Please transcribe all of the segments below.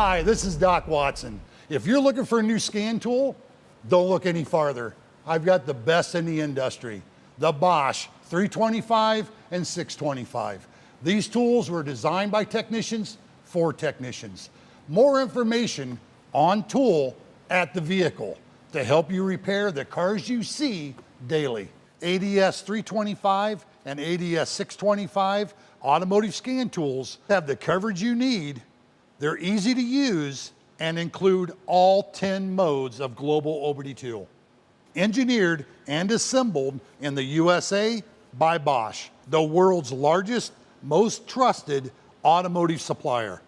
Hi, this is Doc Watson. If you're looking for a new scan tool, don't look any farther. I've got the best in the industry, the Bosch 325 and 625. These tools were designed by technicians for technicians. More information on tool at the vehicle to help you repair the cars you see daily. ADS 325 and ADS 625 automotive scan tools have the coverage you need. They're easy to use and include all 10 modes of global OBD2. Engineered and assembled in the USA by Bosch, the world's largest, most trusted automotive supplier.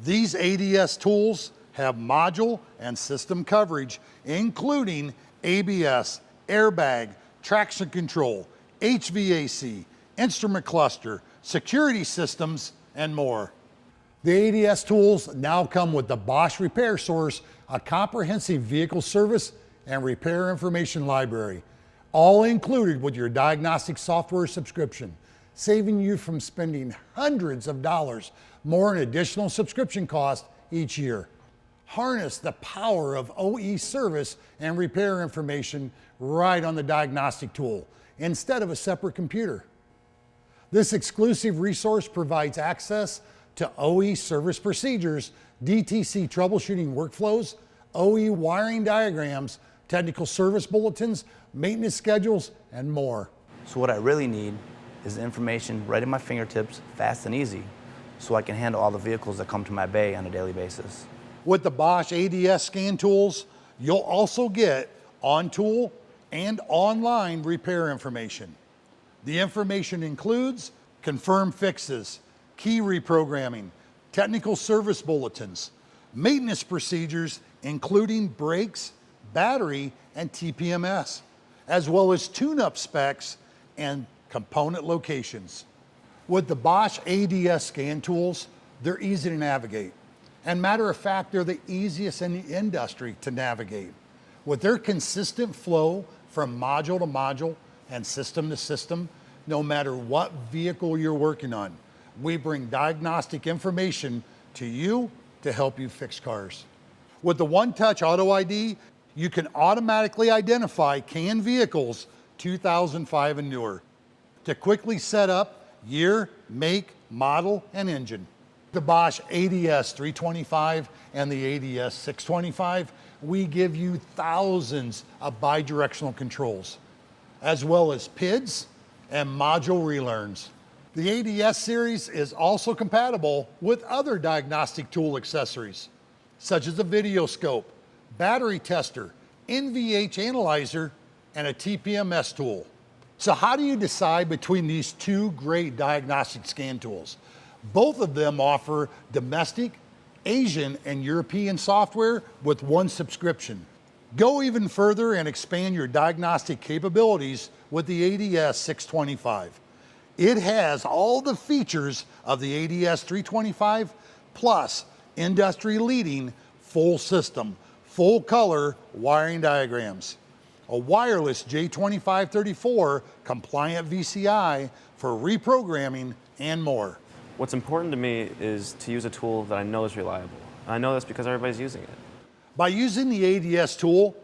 These ADS tools have module and system coverage, including ABS, airbag, traction control, HVAC, instrument cluster, security systems, and more. The ADS tools now come with the Bosch Repair Source, a comprehensive vehicle service and repair information library, all included with your diagnostic software subscription, saving you from spending hundreds of dollars more in additional subscription costs each year. Harness the power of OE service and repair information right on the diagnostic tool instead of a separate computer. This exclusive resource provides access to OE service procedures, DTC troubleshooting workflows, OE wiring diagrams, technical service bulletins, maintenance schedules, and more. So what I really need is the information right at my fingertips, fast and easy, so I can handle all the vehicles that come to my bay on a daily basis. With the Bosch ADS scan tools, you'll also get on-tool and online repair information. The information includes confirmed fixes, key reprogramming, technical service bulletins, maintenance procedures including brakes, battery, and TPMS, as well as tune-up specs and component locations. With the Bosch ADS scan tools, they're easy to navigate. And matter of fact, they're the easiest in the industry to navigate. With their consistent flow from module to module and system to system, no matter what vehicle you're working on, we bring diagnostic information to you to help you fix cars. With the One-Touch Auto ID, you can automatically identify canned vehicles 2005 and newer to quickly set up year, make, model, and engine. The Bosch ADS 325 and the ADS 625, we give you thousands of bidirectional controls, as well as PIDs and module relearns. The ADS series is also compatible with other diagnostic tool accessories, such as a video scope, battery tester, NVH analyzer, and a TPMS tool. So how do you decide between these two great diagnostic scan tools? Both of them offer domestic, Asian, and European software with one subscription. Go even further and expand your diagnostic capabilities with the ADS 625. It has all the features of the ADS 325 plus industry-leading full system, full color wiring diagrams, a wireless J2534 compliant VCI for reprogramming, and more. What's important to me is to use a tool that I know is reliable. And I know that's because everybody's using it. By using the ADS tool,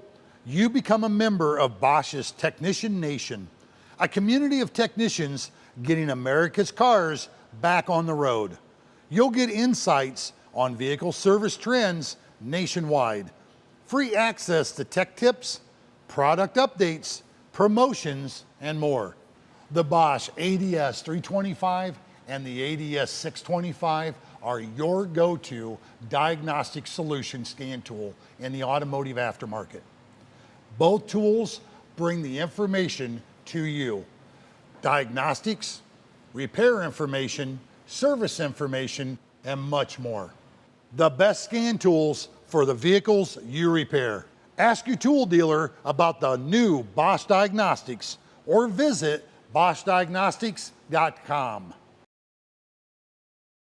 you become a member of Bosch's Technician Nation, a community of technicians getting America's cars back on the road. You'll get insights on vehicle service trends nationwide, free access to tech tips, product updates, promotions, and more. The Bosch ADS 325 and the ADS 625 are your go-to diagnostic solution scan tool in the automotive aftermarket. Both tools bring the information to you. Diagnostics, repair information, service information, and much more. The best scan tools for the vehicles you repair. Ask your tool dealer about the new Bosch Diagnostics or visit boschdiagnostics.com.